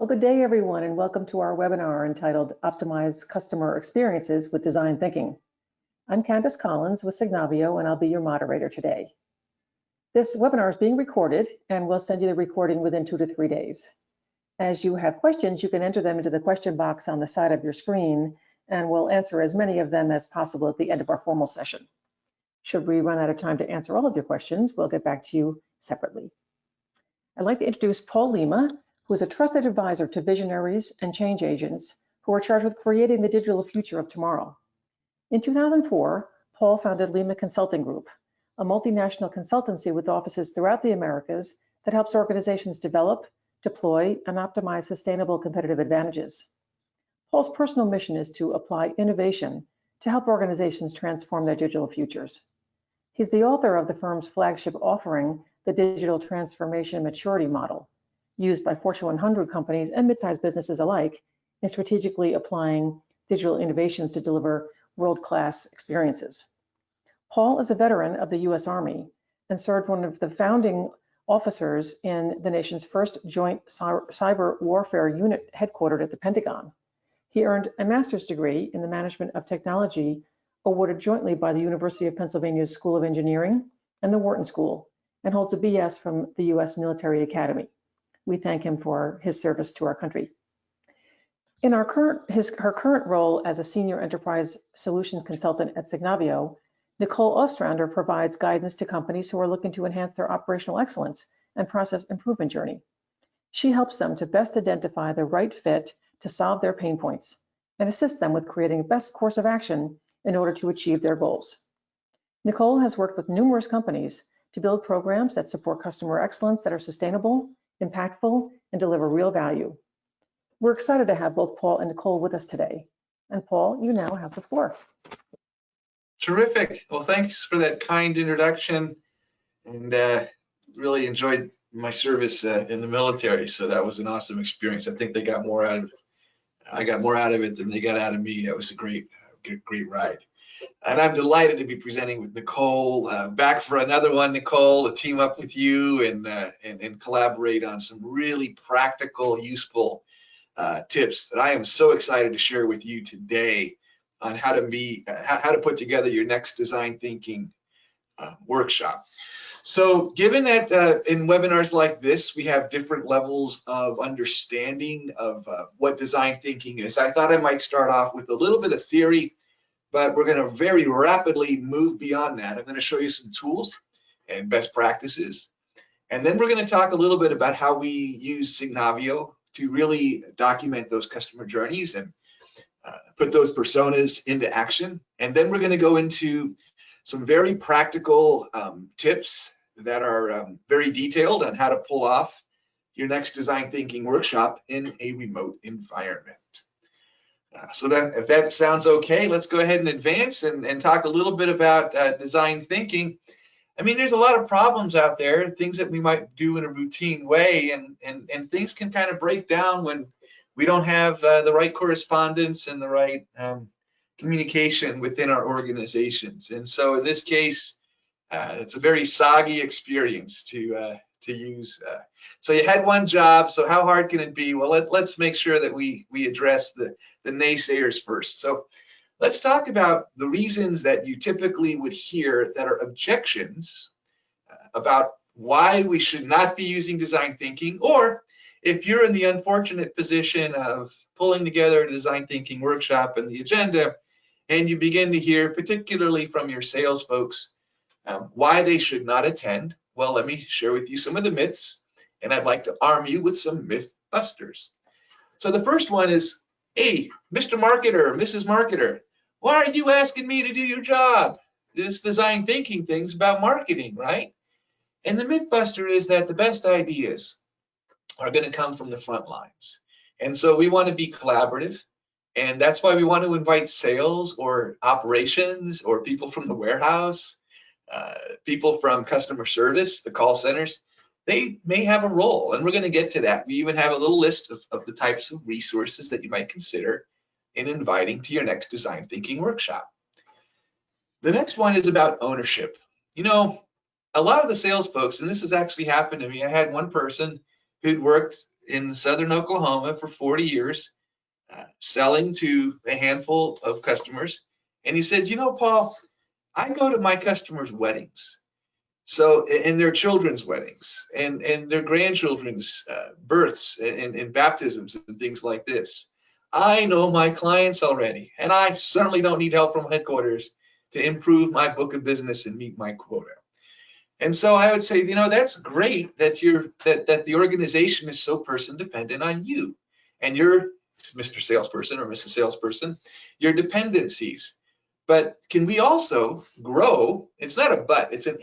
Well, good day, everyone, and welcome to our webinar entitled Optimize Customer Experiences with Design Thinking. I'm Candace Collins with Signavio, and I'll be your moderator today. This webinar is being recorded, and we'll send you the recording within 2 to 3 days. As you have questions, you can enter them into the question box on the side of your screen, and we'll answer as many of them as possible at the end of our formal session. Should we run out of time to answer all of your questions, we'll get back to you separately. I'd like to introduce Paul Lima, who is a trusted advisor to visionaries and change agents who are charged with creating the digital future of tomorrow. In 2004, Paul founded Lima Consulting Group, a multinational consultancy with offices throughout the Americas that helps organizations develop, deploy, and optimize sustainable competitive advantages. Paul's personal mission is to apply innovation to help organizations transform their digital futures. He's the author of the firm's flagship offering, the Digital Transformation Maturity Model, used by Fortune 100 companies and mid-sized businesses alike in strategically applying digital innovations to deliver world-class experiences. Paul is a veteran of the U.S. Army and served one of the founding officers in the nation's first joint cyber warfare unit headquartered at the Pentagon. He earned a master's degree in the management of technology awarded jointly by the University of Pennsylvania's School of Engineering and the Wharton School, and holds a BS from the U.S. Military Academy. We thank him for his service to our country. In her current role as a senior enterprise solutions consultant at Signavio, Nicole Ostrander provides guidance to companies who are looking to enhance their operational excellence and process improvement journey. She helps them to best identify the right fit to solve their pain points and assist them with creating the best course of action in order to achieve their goals. Nicole has worked with numerous companies to build programs that support customer excellence that are sustainable, impactful, and deliver real value. We're excited to have both Paul and Nicole with us today. And Paul, you now have the floor. Terrific. Well, thanks for that kind introduction, and really enjoyed my service in the military. So that was an awesome experience. I think they got more out of it. I got more out of it than they got out of me. That was a great ride. And I'm delighted to be presenting with Nicole, back for another one, Nicole, to team up with you and collaborate on some really practical, useful tips that I am so excited to share with you today on how to put together your next design thinking workshop. So given that in webinars like this, we have different levels of understanding of what design thinking is, I thought I might start off with a little bit of theory, but we're going to very rapidly move beyond that. I'm going to show you some tools and best practices. And then we're going to talk a little bit about how we use Signavio to really document those customer journeys and put those personas into action. And then we're going to go into some very practical tips that are very detailed on how to pull off your next design thinking workshop in a remote environment. So that, if that sounds okay, let's go ahead and advance and talk a little bit about design thinking. I mean, there's a lot of problems out there, things that we might do in a routine way, and things can kind of break down when we don't have the right correspondence and the right communication within our organizations. And so in this case, it's a very soggy experience to use. So you had one job, so how hard can it be? Well, let's make sure that we address the naysayers first. So let's talk about the reasons that you typically would hear that are objections about why we should not be using design thinking, or if you're in the unfortunate position of pulling together a design thinking workshop and the agenda, and you begin to hear, particularly from your sales folks, why they should not attend. Well, let me share with you some of the myths, and I'd like to arm you with some myth busters. So the first one is, hey, Mr. Marketer, Mrs. Marketer, why are you asking me to do your job? This design thinking thing's about marketing, right? And the myth buster is that the best ideas are going to come from the front lines. And so we want to be collaborative. And that's why we want to invite sales or operations or people from the warehouse, people from customer service, the call centers. They may have a role, and we're going to get to that. We even have a little list of the types of resources that you might consider in inviting to your next design thinking workshop. The next one is about ownership. You know, a lot of the sales folks, and this has actually happened to me, I had one person who'd worked in southern Oklahoma for 40 years, selling to a handful of customers. And he said, you know, Paul, I go to my customers' weddings. So, and their children's weddings and their grandchildren's births and baptisms and things like this. I know my clients already, and I certainly don't need help from headquarters to improve my book of business and meet my quota. And so I would say, you know, that's great that that the organization is so person dependent on you and your Mr. Salesperson or Mrs. Salesperson, your dependencies. But can we also grow? It's not a but, it's an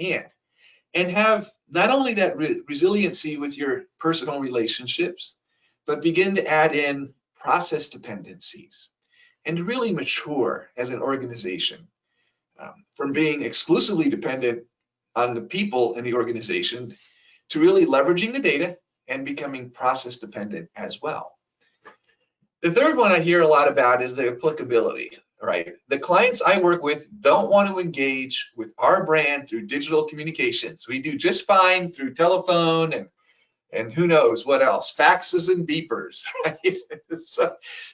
and have not only that resiliency with your personal relationships, but begin to add in process dependencies and to really mature as an organization from being exclusively dependent on the people in the organization to really leveraging the data and becoming process dependent as well. The third one I hear a lot about is the applicability, right? The clients I work with don't want to engage with our brand through digital communications. We do just fine through telephone and who knows what else, faxes and beepers, right?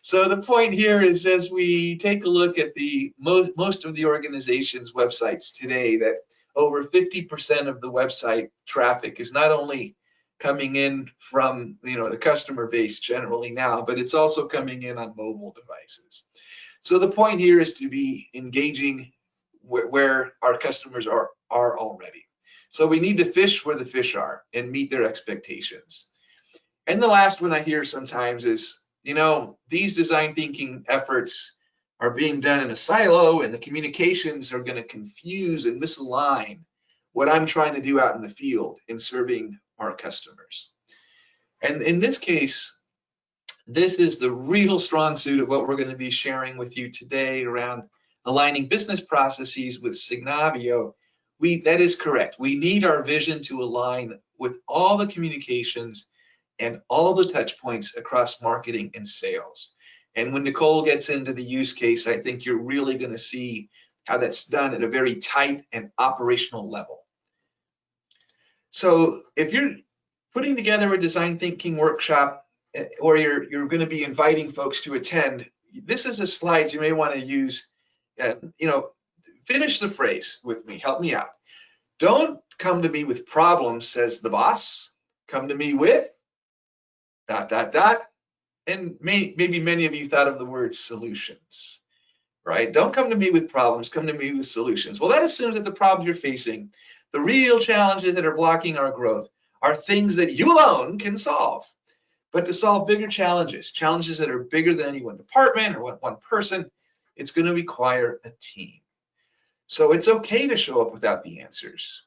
So the point here is, as we take a look at the most of the organization's websites today, that over 50% of the website traffic is not only coming in from, you know, the customer base generally now, but it's also coming in on mobile devices. So the point here is to be engaging where our customers are already. So we need to fish where the fish are and meet their expectations. And the last one I hear sometimes is, you know, these design thinking efforts are being done in a silo and the communications are going to confuse and misalign what I'm trying to do out in the field in serving our customers. And in this case, this is the real strong suit of what we're going to be sharing with you today around aligning business processes with Signavio. That is correct. We need our vision to align with all the communications and all the touch points across marketing and sales. And when Nicole gets into the use case, I think you're really going to see how that's done at a very tight and operational level. So if you're putting together a design thinking workshop, or you're going to be inviting folks to attend, this is a slide you may want to use. You know, finish the phrase with me, help me out. Don't come to me with problems, says the boss. Come to me with ... And maybe many of you thought of the word solutions, right? Don't come to me with problems, come to me with solutions. Well, that assumes that the problems you're facing, the real challenges that are blocking our growth, are things that you alone can solve. But to solve bigger challenges that are bigger than any one department or one person, it's going to require a team. So it's okay to show up without the answers.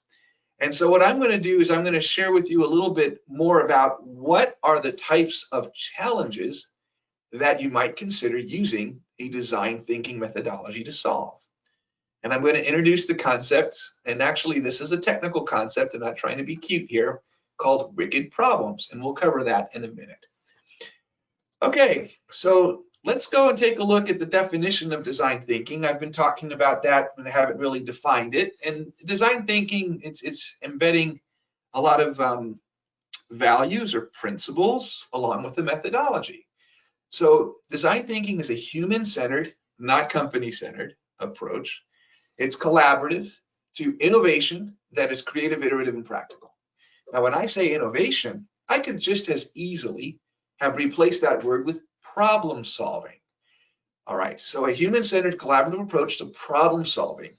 And so what I'm going to do is I'm going to share with you a little bit more about what are the types of challenges that you might consider using a design thinking methodology to solve. And I'm going to introduce the concept, and actually this is a technical concept, I'm not trying to be cute here, called wicked problems, and we'll cover that in a minute. Okay, so let's go and take a look at the definition of design thinking. I've been talking about that and I haven't really defined it. And design thinking, it's embedding a lot of values or principles along with the methodology. So design thinking is a human-centered, not company-centered approach. It's collaborative to innovation that is creative, iterative, and practical. Now, when I say innovation, I could just as easily have replaced that word with problem solving. All right, so a human-centered collaborative approach to problem solving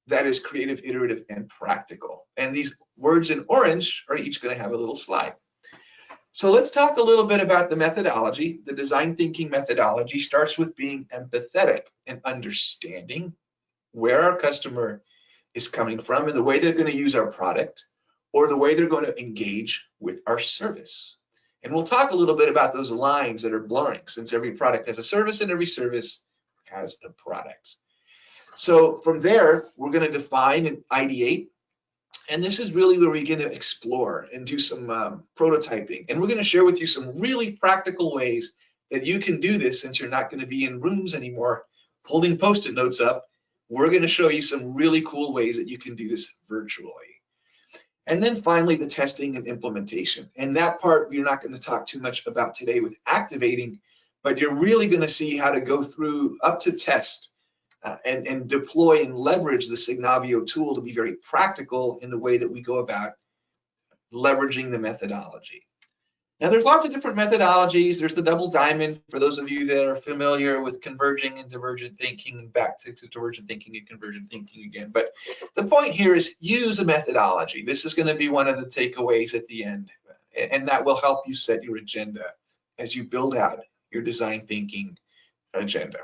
that is creative, iterative, and practical. And these words in orange are each going to have a little slide. So let's talk a little bit about the methodology. The design thinking methodology starts with being empathetic and understanding where our customer is coming from and the way they're going to use our product or the way they're going to engage with our service. And we'll talk a little bit about those lines that are blurring, since every product has a service and every service has a product. So from there, we're going to define and ideate. And this is really where we're going to explore and do some prototyping. And we're going to share with you some really practical ways that you can do this, since you're not going to be in rooms anymore holding Post-it notes up. We're going to show you some really cool ways that you can do this virtually. And then finally, the testing and implementation. And that part we're not going to talk too much about today with activating, but you're really going to see how to go through up to test and deploy and leverage the Signavio tool to be very practical in the way that we go about leveraging the methodology. Now, there's lots of different methodologies. There's the double diamond for those of you that are familiar with converging and divergent thinking, and back to divergent thinking and convergent thinking again. But the point here is use a methodology. This is going to be one of the takeaways at the end, and that will help you set your agenda as you build out your design thinking agenda.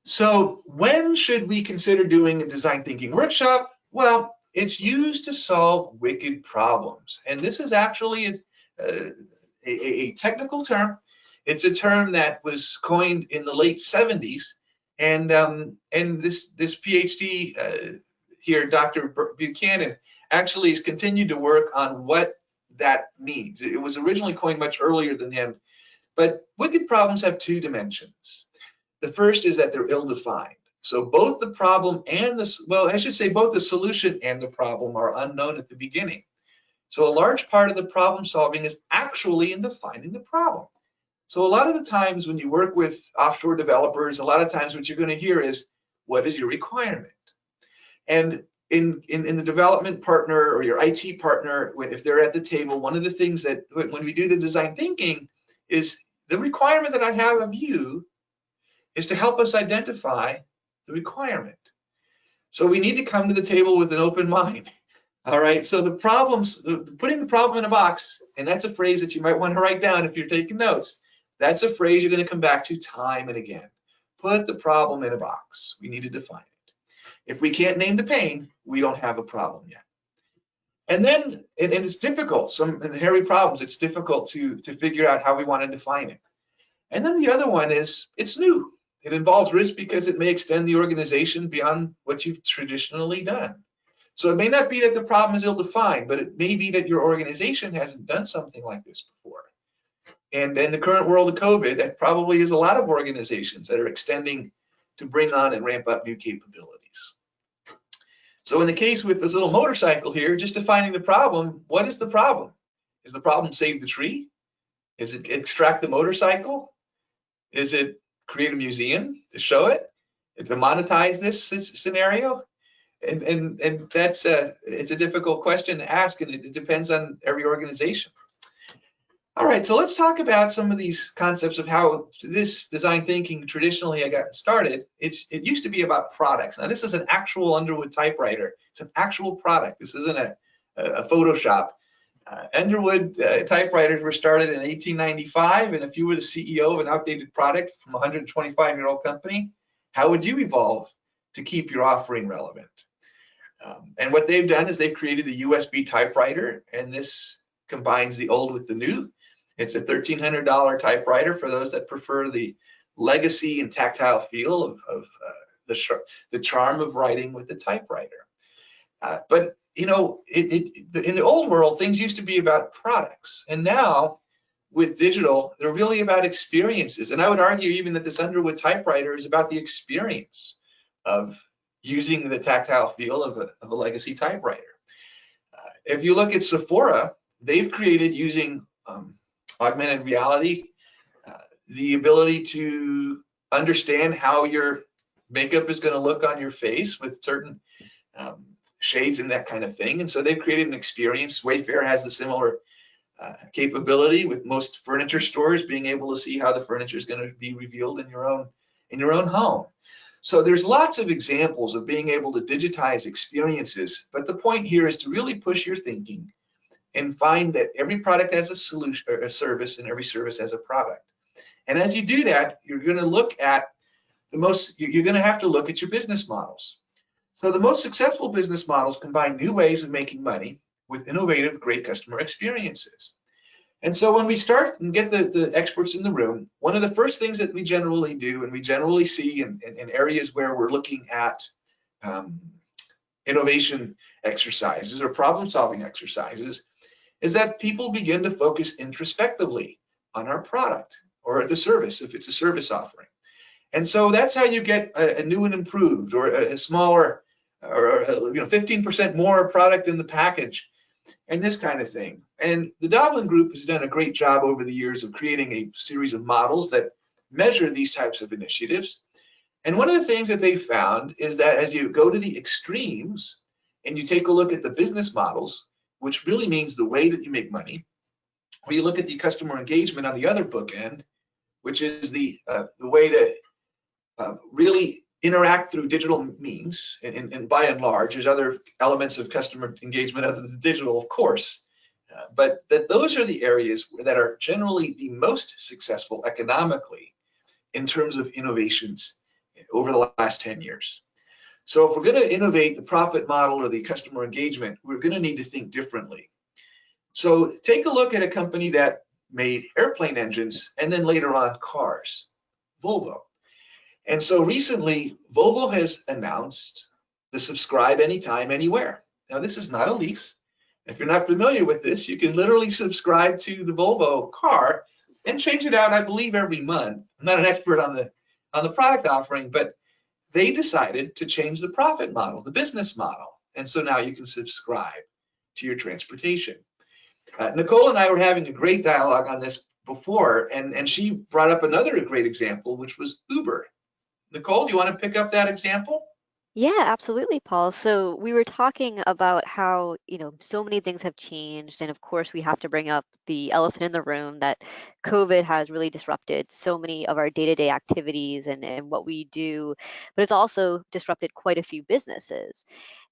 So when should we consider doing a design thinking workshop? Well, it's used to solve wicked problems. And this is actually a technical term. It's a term that was coined in the late 70s. And this PhD here, Dr. Buchanan, actually has continued to work on what that means. It was originally coined much earlier than him. But wicked problems have two dimensions. The first is that they're ill-defined. So both the problem and both the solution and the problem are unknown at the beginning. So a large part of the problem solving is actually in defining the problem. So a lot of the times when you work with offshore developers, a lot of times what you're going to hear is, what is your requirement? And in the development partner or your IT partner, if they're at the table, one of the things that when we do the design thinking is the requirement that I have of you is to help us identify the requirement. So we need to come to the table with an open mind. All right, so the problems, putting the problem in a box, and that's a phrase that you might want to write down if you're taking notes. That's a phrase you're going to come back to time and again. Put the problem in a box. We need to define it. If we can't name the pain, we don't have a problem yet. And then, and it's difficult, in hairy problems, it's difficult to figure out how we want to define it. And then the other one is, it's new. It involves risk because it may extend the organization beyond what you've traditionally done. So it may not be that the problem is ill-defined, but it may be that your organization hasn't done something like this before. And in the current world of COVID, that probably is a lot of organizations that are extending to bring on and ramp up new capabilities. So in the case with this little motorcycle here, just defining the problem, what is the problem? Is the problem save the tree? Is it extract the motorcycle? Is it create a museum to show it? Is it monetize this scenario? And that's it's a difficult question to ask, and it depends on every organization. All right, so let's talk about some of these concepts of how this design thinking traditionally got started. It used to be about products. Now this is an actual Underwood typewriter. It's an actual product. This isn't a Photoshop. Underwood typewriters were started in 1895, and if you were the CEO of an outdated product from a 125-year-old company, how would you evolve to keep your offering relevant? And what they've done is they've created a USB typewriter, and this combines the old with the new. It's a $1,300 typewriter for those that prefer the legacy and tactile feel of the charm of writing with the typewriter. But you know, in the old world, things used to be about products, and now with digital, they're really about experiences. And I would argue even that this Underwood typewriter is about the experience of using the tactile feel of a legacy typewriter. If you look at Sephora, they've created using augmented reality the ability to understand how your makeup is going to look on your face with certain shades and that kind of thing. And so they've created an experience. Wayfair has the similar capability with most furniture stores being able to see how the furniture is going to be revealed in your own home. So there's lots of examples of being able to digitize experiences, but the point here is to really push your thinking and find that every product has a solution or a service, and every service has a product. And as you do that, you're going to look at you're going to have to look at your business models. So the most successful business models combine new ways of making money with innovative, great customer experiences. And so when we start and get the experts in the room, one of the first things that we generally do, and we generally see in areas where we're looking at innovation exercises or problem-solving exercises, is that people begin to focus introspectively on our product or the service, if it's a service offering. And so that's how you get a new and improved or a smaller or 15% more product in the package, and this kind of thing. And the Doblin Group has done a great job over the years of creating a series of models that measure these types of initiatives. And one of the things that they found is that as you go to the extremes and you take a look at the business models, which really means the way that you make money, or you look at the customer engagement on the other bookend, which is the way to really interact through digital means, and by and large, there's other elements of customer engagement other than digital, of course, but that those are the areas that are generally the most successful economically in terms of innovations over the last 10 years. So if we're going to innovate the profit model or the customer engagement, we're going to need to think differently. So take a look at a company that made airplane engines and then later on cars, Volvo. And so recently, Volvo has announced the subscribe anytime, anywhere. Now, this is not a lease. If you're not familiar with this, you can literally subscribe to the Volvo car and change it out, I believe, every month. I'm not an expert on the product offering, but they decided to change the profit model, the business model. And so now you can subscribe to your transportation. Nicole and I were having a great dialogue on this before, and she brought up another great example, which was Uber. Nicole, do you want to pick up that example? Yeah, absolutely, Paul. So we were talking about how, so many things have changed. And of course, we have to bring up the elephant in the room that COVID has really disrupted so many of our day-to-day activities and what we do, but it's also disrupted quite a few businesses.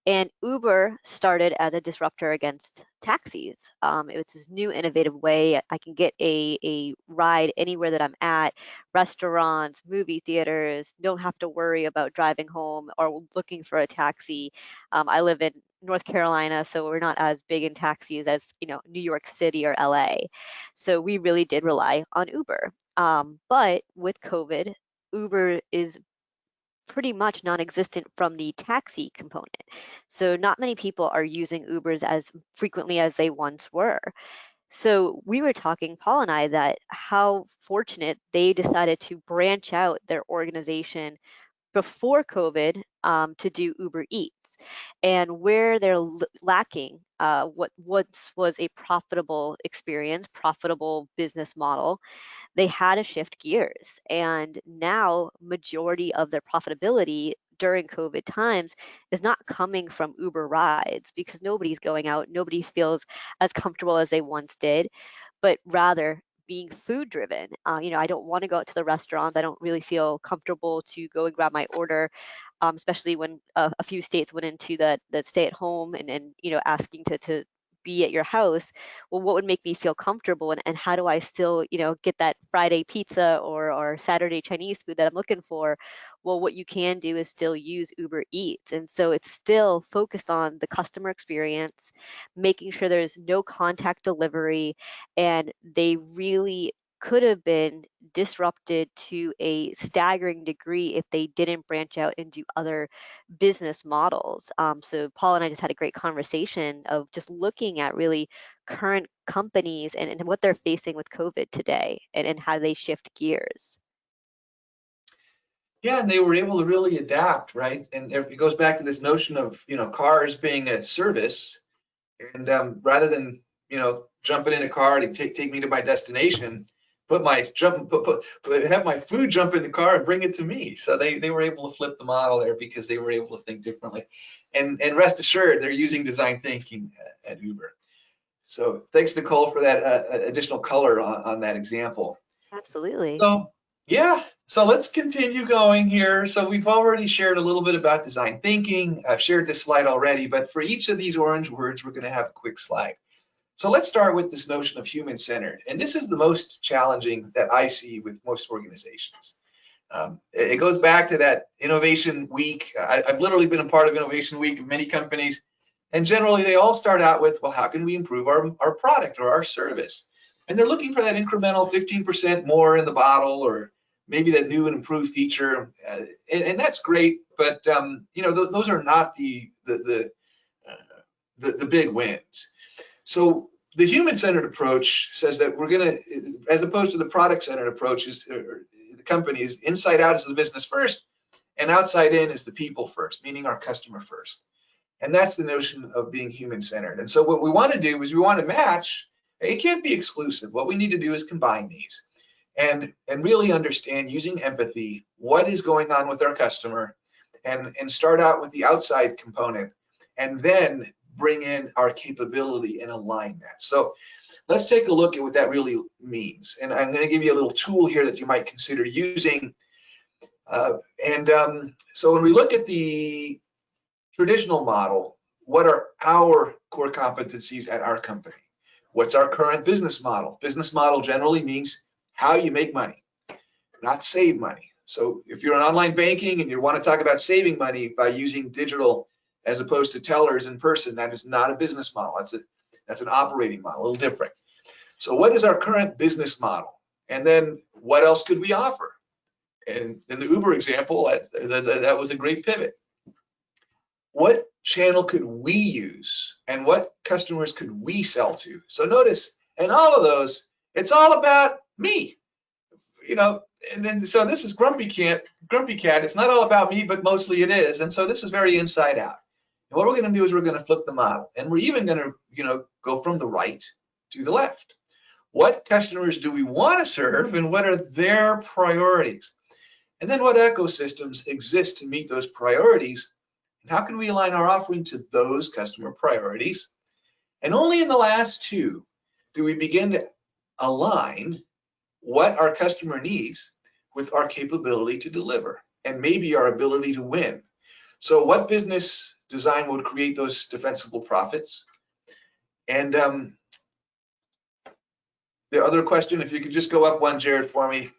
And Uber started as a disruptor against taxis. It was this new innovative way I can get a ride anywhere that I'm at, restaurants, movie theaters, don't have to worry about driving home or looking for a taxi. I live in North Carolina, so we're not as big in taxis as, New York City or LA. So we really did rely on Uber. But with COVID, Uber is pretty much non-existent from the taxi component. So not many people are using Ubers as frequently as they once were. So we were talking, Paul and I, that how fortunate they decided to branch out their organization before COVID to do Uber Eats, and where they're lacking what once was a profitable experience, profitable business model, they had to shift gears. And now majority of their profitability during COVID times is not coming from Uber rides because nobody's going out, nobody feels as comfortable as they once did, but rather being food driven. I don't want to go out to the restaurants. I don't really feel comfortable to go and grab my order, especially when a few states went into the stay at home and asking to be at your house. Well, what would make me feel comfortable, and how do I still get that Friday pizza or Saturday Chinese food that I'm looking for? Well, what you can do is still use Uber Eats, and so it's still focused on the customer experience, making sure there's no contact delivery, and they really could have been disrupted to a staggering degree if they didn't branch out and do other business models. So Paul and I just had a great conversation of just looking at really current companies and what they're facing with COVID today and how they shift gears. Yeah, and they were able to really adapt, right? And it goes back to this notion of, cars being a service, and rather than, jumping in a car to take me to my destination, have my food jump in the car and bring it to me. So they were able to flip the model there because they were able to think differently. And rest assured, they're using design thinking at Uber. So thanks, Nicole, for that additional color on that example. Absolutely. So yeah, so let's continue going here. So we've already shared a little bit about design thinking. I've shared this slide already, but for each of these orange words, we're going to have a quick slide. So let's start with this notion of human-centered. And this is the most challenging that I see with most organizations. It goes back to that Innovation Week. I've literally been a part of Innovation Week of many companies. And generally, they all start out with, well, how can we improve our product or our service? And they're looking for that incremental 15% more in the bottle, or maybe that new and improved feature. And that's great, but those are not the big wins. So the human-centered approach says that we're going to, as opposed to the product-centered approach, the company is inside out as the business first, and outside in is the people first, meaning our customer first. And that's the notion of being human-centered. And so what we want to do is we want to match. It can't be exclusive. What we need to do is combine these and really understand, using empathy, what is going on with our customer, and start out with the outside component, and then bring in our capability and align that. So let's take a look at what that really means. And I'm going to give you a little tool here that you might consider using. So when we look at the traditional model, what are our core competencies at our company? What's our current business model? Business model generally means how you make money, not save money. So if you're in online banking and you want to talk about saving money by using digital as opposed to tellers in person, that is not a business model. That's an operating model, a little different. So what is our current business model? And then what else could we offer? And in the Uber example, that was a great pivot. What channel could we use, and what customers could we sell to? So notice, in all of those, it's all about me. And then so this is Grumpy Cat. It's not all about me, but mostly it is. And so this is very inside out. And what we're going to do is we're going to flip the model, and we're even going to go from the right to the left. What customers do we want to serve, and what are their priorities? And then what ecosystems exist to meet those priorities, and how can we align our offering to those customer priorities? And only in the last two do we begin to align what our customer needs with our capability to deliver, and maybe our ability to win. So what business design would create those defensible profits? And the other question, if you could just go up one, Jared, for me,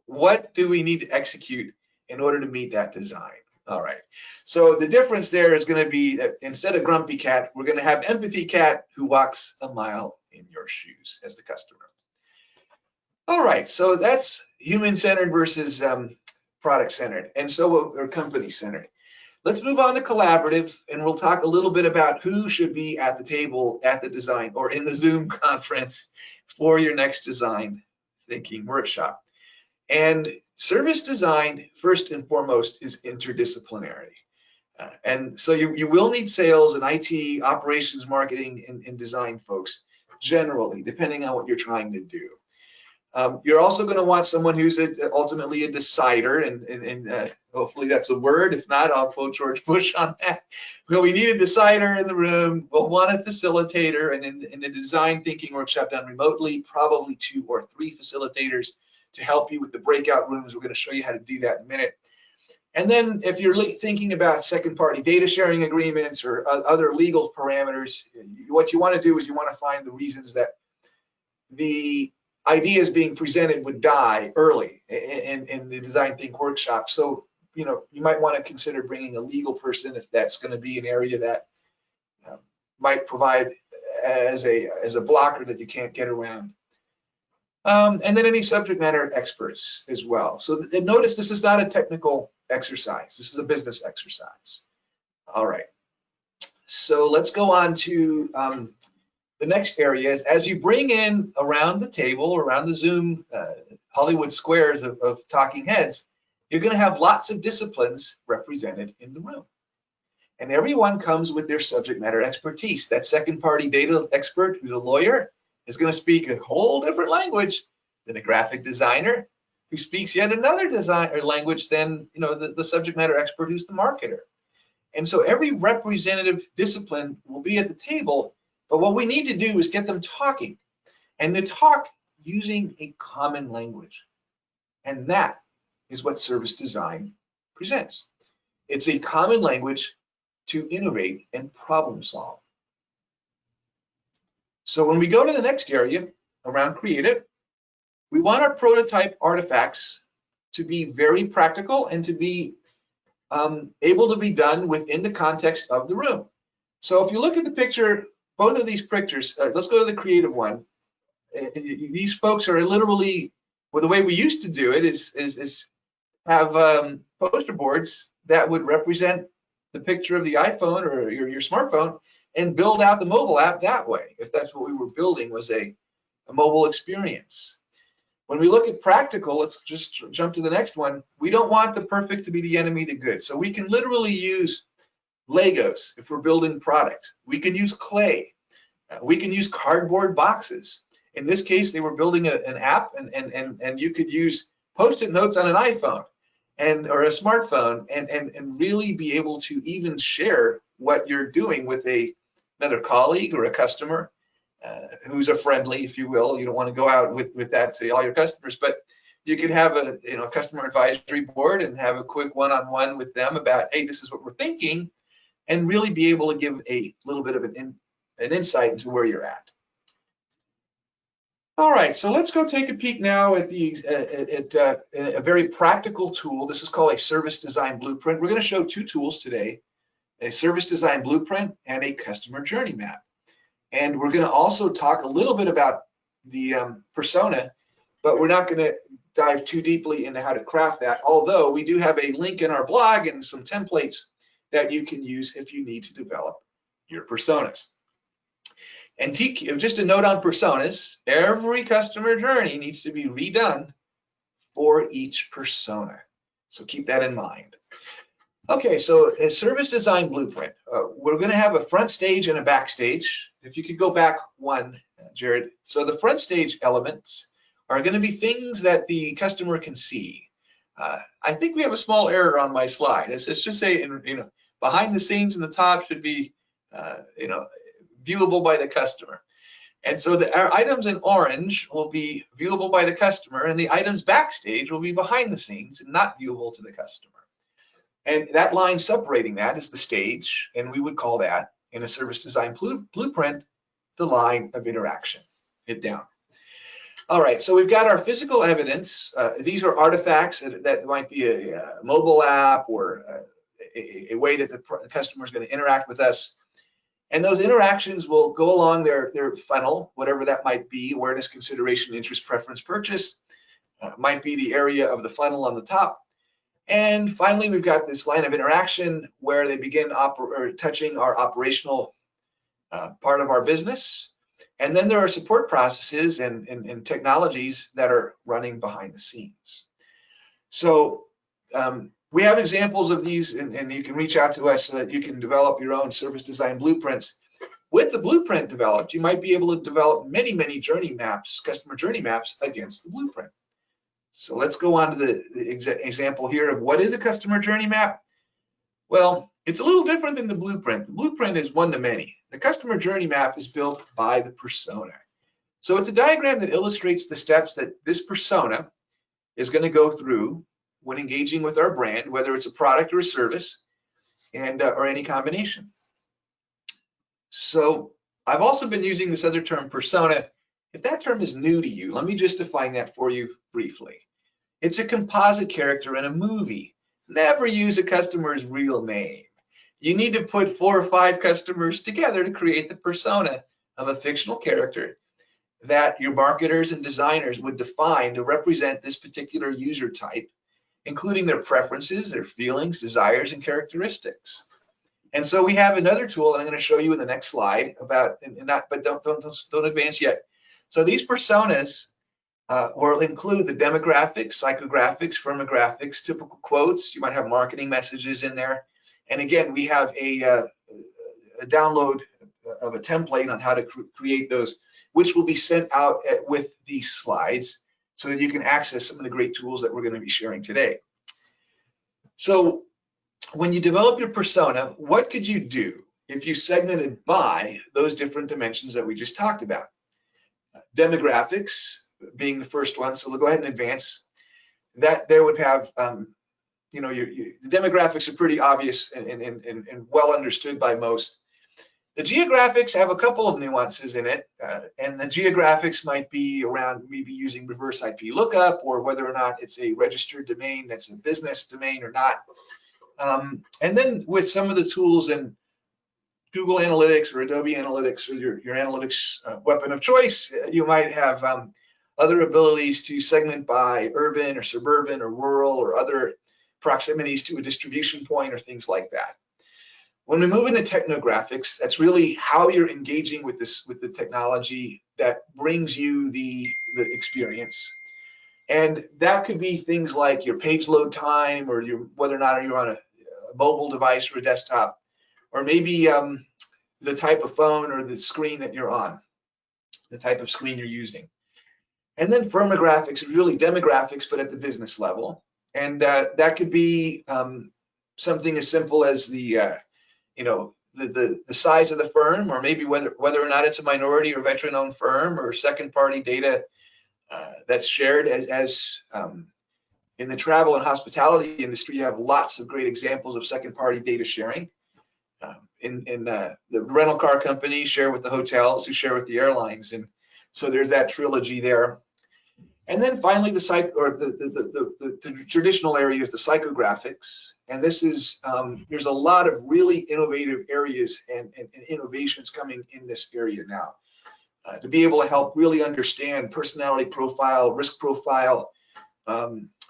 what do we need to execute in order to meet that design? All right, so the difference there is going to be that instead of Grumpy Cat, we're going to have Empathy Cat, who walks a mile in your shoes as the customer. All right, so that's human-centered versus product-centered, and so or company-centered. Let's move on to collaborative, and we'll talk a little bit about who should be at the table at the design or in the Zoom conference for your next design thinking workshop. And service design, first and foremost, is interdisciplinary. And so you will need sales and IT, operations, marketing, and design folks, generally, depending on what you're trying to do. You're also going to want someone who's ultimately a decider, and hopefully that's a word. If not, I'll quote George Bush on that. Well, we need a decider in the room. We'll want a facilitator, and in the design thinking workshop done remotely, probably 2 or 3 facilitators to help you with the breakout rooms. We're going to show you how to do that in a minute. And then if you're thinking about second-party data sharing agreements or other legal parameters, what you want to do is you want to find the reasons that the ideas being presented would die early in the design think workshop. So you might want to consider bringing a legal person if that's going to be an area that might provide as a blocker that you can't get around. And then any subject matter experts as well. So notice this is not a technical exercise. This is a business exercise. All right. So let's go on to the next area. Is as you bring in around the table, around the Zoom Hollywood squares of talking heads, you're going to have lots of disciplines represented in the room. And everyone comes with their subject matter expertise. That second-party data expert who's a lawyer is going to speak a whole different language than a graphic designer who speaks yet another language than the subject matter expert who's the marketer. And so every representative discipline will be at the table, but what we need to do is get them talking, and to talk using a common language. And that is what service design presents. It's a common language to innovate and problem solve. So when we go to the next area around creative, we want our prototype artifacts to be very practical and to be able to be done within the context of the room. So if you look at the picture, both of these pictures, let's go to the creative one. These folks are literally, well, the way we used to do it is have poster boards that would represent the picture of the iPhone or your smartphone and build out the mobile app that way, if that's what we were building was a mobile experience. When we look at practical, let's just jump to the next one. We don't want the perfect to be the enemy to good. So we can literally use Legos if we're building product. We can use clay. We can use cardboard boxes. In this case, they were building an app, and you could use Post-it notes on an iPhone or a smartphone, and really be able to even share what you're doing with another colleague or a customer who's a friendly, if you will. You don't want to go out with that to all your customers, but you can have a customer advisory board and have a quick one-on-one with them about, hey, this is what we're thinking, and really be able to give a little bit of an insight into where you're at. All right, so let's go take a peek now at a very practical tool. This is called a service design blueprint. We're going to show two tools today, a service design blueprint and a customer journey map. And we're going to also talk a little bit about the persona, but we're not going to dive too deeply into how to craft that, although we do have a link in our blog and some templates that you can use if you need to develop your personas. And just a note on personas, every customer journey needs to be redone for each persona. So keep that in mind. Okay, so a service design blueprint. We're going to have a front stage and a backstage. If you could go back one, Jared. So the front stage elements are going to be things that the customer can see. I think we have a small error on my slide. It's just say, behind the scenes in the top should be, viewable by the customer. And so our items in orange will be viewable by the customer, and the items backstage will be behind the scenes and not viewable to the customer. And that line separating that is the stage, and we would call that, in a service design blueprint, the line of interaction. Hit down. All right, so we've got our physical evidence. These are artifacts that might be a mobile app or a way that the customer is going to interact with us. And those interactions will go along their funnel, whatever that might be: awareness, consideration, interest, preference, purchase. Might be the area of the funnel on the top. And finally, we've got this line of interaction where they begin touching our operational part of our business. And then there are support processes and technologies that are running behind the scenes. So we have examples of these, and you can reach out to us so that you can develop your own service design blueprints. With the blueprint developed, you might be able to develop many, many journey maps, customer journey maps against the blueprint. So let's go on to the example here of what is a customer journey map. Well, it's a little different than the blueprint. The blueprint is one-to-many. The customer journey map is built by the persona. So it's a diagram that illustrates the steps that this persona is going to go through when engaging with our brand, whether it's a product or a service, and or any combination. So I've also been using this other term, persona. If that term is new to you, let me just define that for you briefly. It's a composite character in a movie. Never use a customer's real name. You need to put 4 or 5 customers together to create the persona of a fictional character that your marketers and designers would define to represent this particular user type, including their preferences, their feelings, desires, and characteristics. And so we have another tool that I'm going to show you in the next slide about, but don't advance yet. So these personas will include the demographics, psychographics, firmographics, typical quotes. You might have marketing messages in there. And again, we have a download of a template on how to create those, which will be sent out with these slides so that you can access some of the great tools that we're going to be sharing today. So when you develop your persona, what could you do if you segmented by those different dimensions that we just talked about? Demographics being the first one, so we'll go ahead and advance. That there would have, the demographics are pretty obvious and well understood by most. The geographics have a couple of nuances in it, and the geographics might be around maybe using reverse IP lookup, or whether or not it's a registered domain that's a business domain or not. And then with some of the tools in Google Analytics or Adobe Analytics or your analytics weapon of choice, you might have other abilities to segment by urban or suburban or rural or other proximities to a distribution point or things like that. When we move into technographics, that's really how you're engaging with the technology that brings you the experience. And that could be things like your page load time, or whether or not you're on a mobile device or a desktop, or maybe the type of phone or the screen that you're on, the type of screen you're using. And then firmographics, really demographics, but at the business level. And that could be something as simple as the size of the firm, or maybe whether or not it's a minority or veteran-owned firm, or second-party data that's shared. As in the travel and hospitality industry, you have lots of great examples of second-party data sharing. In the rental car companies share with the hotels, who share with the airlines, and so there's that trilogy there. And then finally, the traditional area is the psychographics, and this is there's a lot of really innovative areas and innovations coming in this area now to be able to help really understand personality profile, risk profile,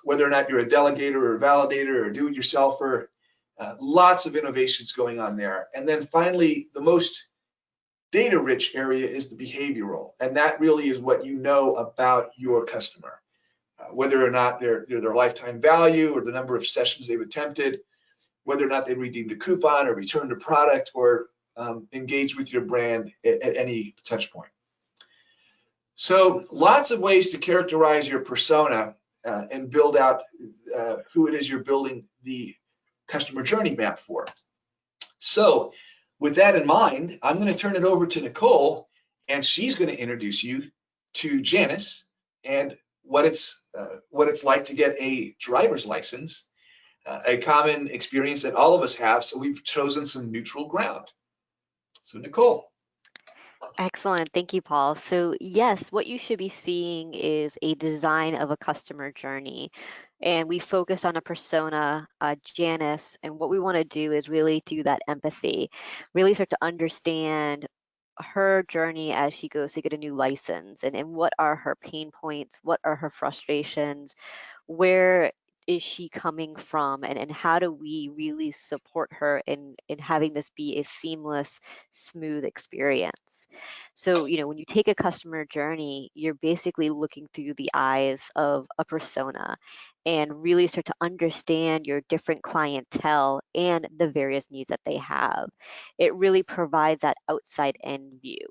whether or not you're a delegator or a validator or a do-it-yourselfer. Lots of innovations going on there. And then finally, the most data-rich area is the behavioral, and that really is what you know about your customer, whether or not their lifetime value or the number of sessions they've attempted, whether or not they redeemed a coupon or returned a product or engaged with your brand at any touch point. So lots of ways to characterize your persona and build out who it is you're building the customer journey map for. So with that in mind, I'm going to turn it over to Nicole, and she's going to introduce you to Janice and what it's like to get a driver's license, a common experience that all of us have. So we've chosen some neutral ground. So Nicole. Excellent. Thank you, Paul. So yes, what you should be seeing is a design of a customer journey. And we focus on a persona, Janice, and what we want to do is really do that empathy, really start to understand her journey as she goes to get a new license, and what are her pain points, what are her frustrations, where is she coming from, and how do we really support her in having this be a seamless, smooth experience. So, when you take a customer journey, you're basically looking through the eyes of a persona and really start to understand your different clientele and the various needs that they have. It really provides that outside in view.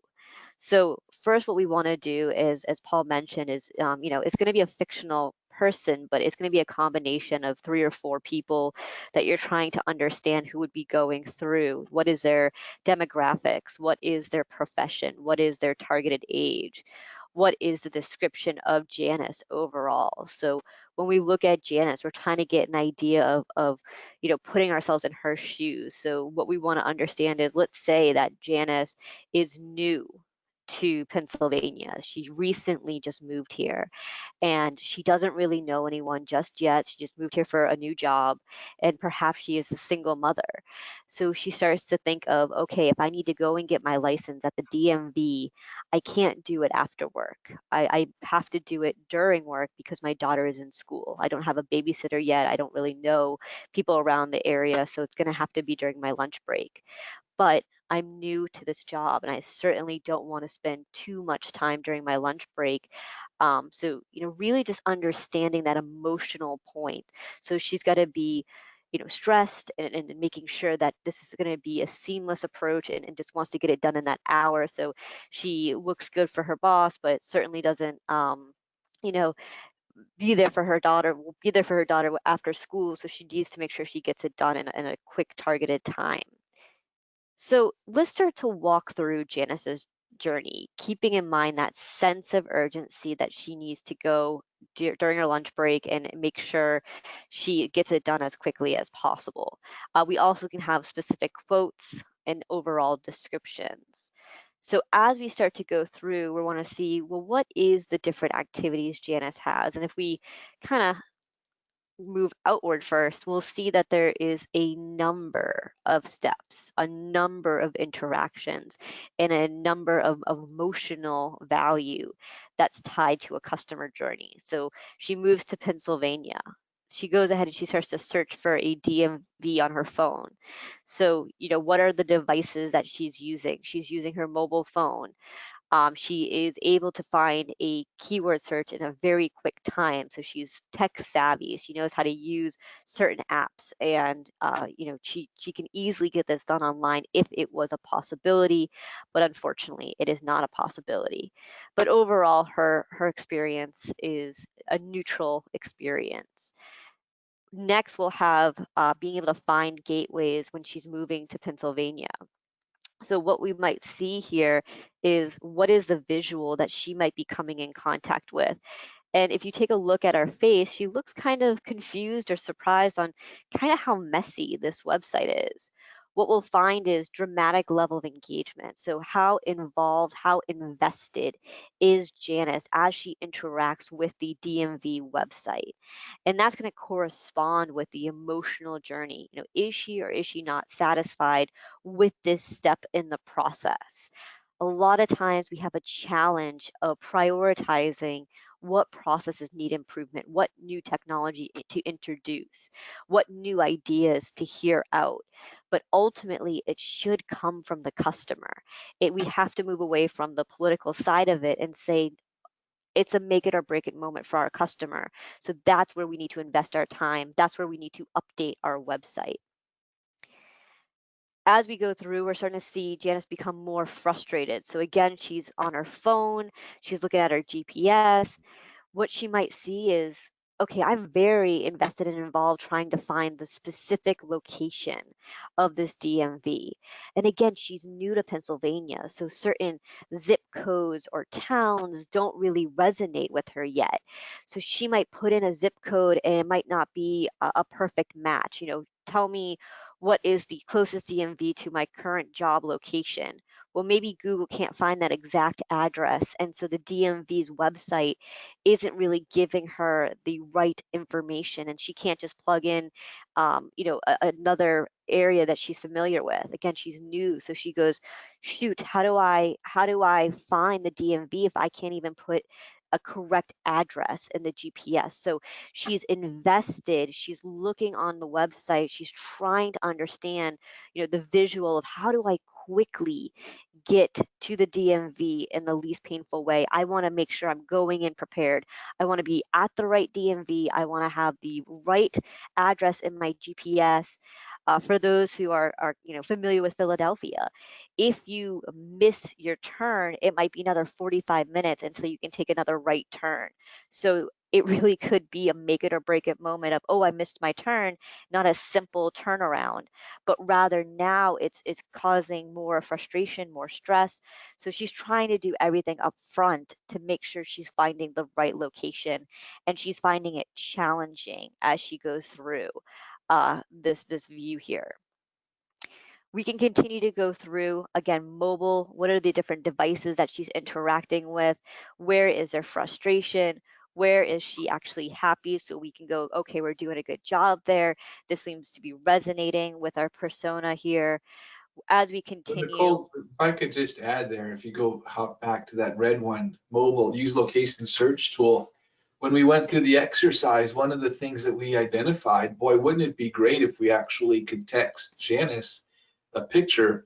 So first, what we want to do is, as Paul mentioned, is it's going to be a fictional person, but it's going to be a combination of 3 or 4 people that you're trying to understand who would be going through. What is their demographics? What is their profession? What is their targeted age? What is the description of Janice overall? So when we look at Janice, we're trying to get an idea of putting ourselves in her shoes. So what we want to understand is, let's say that Janice is new to Pennsylvania. She recently just moved here and she doesn't really know anyone just yet. She just moved here for a new job, and perhaps she is a single mother. So she starts to think of, okay, if I need to go and get my license at the DMV, I can't do it after work. I have to do it during work because my daughter is in school. I don't have a babysitter yet. I don't really know people around the area, so it's going to have to be during my lunch break. But I'm new to this job and I certainly don't want to spend too much time during my lunch break. So, really just understanding that emotional point. So she's got to be, stressed and making sure that this is going to be a seamless approach, and just wants to get it done in that hour. So she looks good for her boss, but certainly doesn't, you know, be there for her daughter, will be there for her daughter after school. So she needs to make sure she gets it done in a quick targeted time. So let's start to walk through Janice's journey, keeping in mind that sense of urgency that she needs to go during her lunch break and make sure she gets it done as quickly as possible. We also can have specific quotes and overall descriptions. So as we start to go through, we want to see, well, what is the different activities Janice has? And if we kind of move outward first, we'll see that there is a number of steps, a number of interactions, and a number of emotional value that's tied to a customer journey. So she moves to Pennsylvania. She goes ahead and she starts to search for a DMV on her phone. So, what are the devices that she's using? She's using her mobile phone. She is able to find a keyword search in a very quick time. So she's tech savvy. She knows how to use certain apps, and she can easily get this done online if it was a possibility, but unfortunately, it is not a possibility. But overall, her experience is a neutral experience. Next, we'll have being able to find gateways when she's moving to Pennsylvania. So what we might see here is what is the visual that she might be coming in contact with. And if you take a look at her face, she looks kind of confused or surprised on kind of how messy this website is. What we'll find is dramatic level of engagement. So how involved, how invested is Janice as she interacts with the DMV website? And that's going to correspond with the emotional journey. Is she or is she not satisfied with this step in the process? A lot of times we have a challenge of prioritizing what processes need improvement, what new technology to introduce, what new ideas to hear out. But ultimately, it should come from the customer. We have to move away from the political side of it and say, it's a make it or break it moment for our customer. So that's where we need to invest our time. That's where we need to update our website. As we go through, we're starting to see Janice become more frustrated. So again, she's on her phone, she's looking at her GPS. What she might see is, okay, I'm very invested and involved trying to find the specific location of this DMV. And again, she's new to Pennsylvania, so certain zip codes or towns don't really resonate with her yet. So she might put in a zip code and it might not be a perfect match. Tell me what is the closest DMV to my current job location. Well, maybe Google can't find that exact address. And so the DMV's website isn't really giving her the right information, and she can't just plug in, another area that she's familiar with. Again, she's new. So she goes, shoot, how do I find the DMV if I can't even put a correct address in the GPS? So she's invested, she's looking on the website, she's trying to understand, the visual of how do I quickly get to the DMV in the least painful way. I want to make sure I'm going in prepared. I want to be at the right DMV. I want to have the right address in my GPS. For those who are familiar with Philadelphia, if you miss your turn, it might be another 45 minutes until you can take another right turn. So it really could be a make it or break it moment of, oh, I missed my turn, not a simple turnaround, but rather now it's causing more frustration, more stress. So she's trying to do everything up front to make sure she's finding the right location, and she's finding it challenging as she goes through this view here. We can continue to go through, again, mobile, what are the different devices that she's interacting with? Where is there frustration? Where is she actually happy? So we can go, okay, we're doing a good job there. This seems to be resonating with our persona here. As we But continue, Nicole, if I could just add there, if you go hop back to that red one, mobile, use location search tool. When we went through the exercise, one of the things that we identified, boy, wouldn't it be great if we actually could text Janice a picture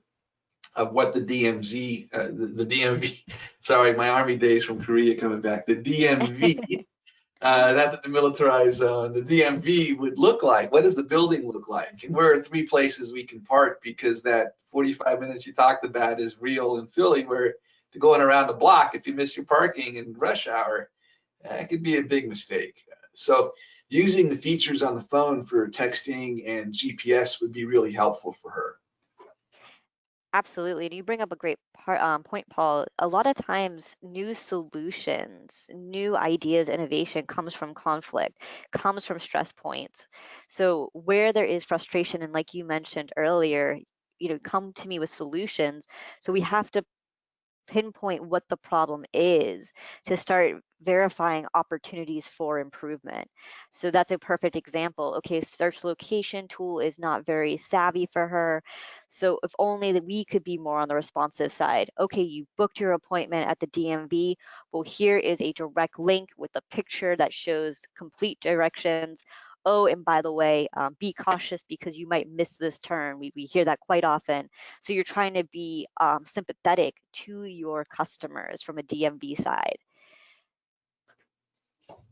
of what the DMZ, the DMV, sorry, my Army days from Korea coming back, the DMV, not the demilitarized zone, the DMV would look like. What does the building look like? And where are 3 places we can park? Because that 45 minutes you talked about is real in Philly, where to going around the block, if you miss your parking in rush hour, that could be a big mistake. So using the features on the phone for texting and GPS would be really helpful for her. absolutely. And you bring up a great point, Paul. A lot of times, new solutions, new ideas, innovation comes from conflict, comes from stress points. So where there is frustration, and like you mentioned earlier, come to me with solutions. So we have to pinpoint what the problem is to start verifying opportunities for improvement. So that's a perfect example. Okay, search location tool is not very savvy for her. So if only that we could be more on the responsive side. Okay, you booked your appointment at the DMV. Well, here is a direct link with a picture that shows complete directions. oh, and by the way, be cautious because you might miss this turn. We hear that quite often. So you're trying to be sympathetic to your customers from a DMV side.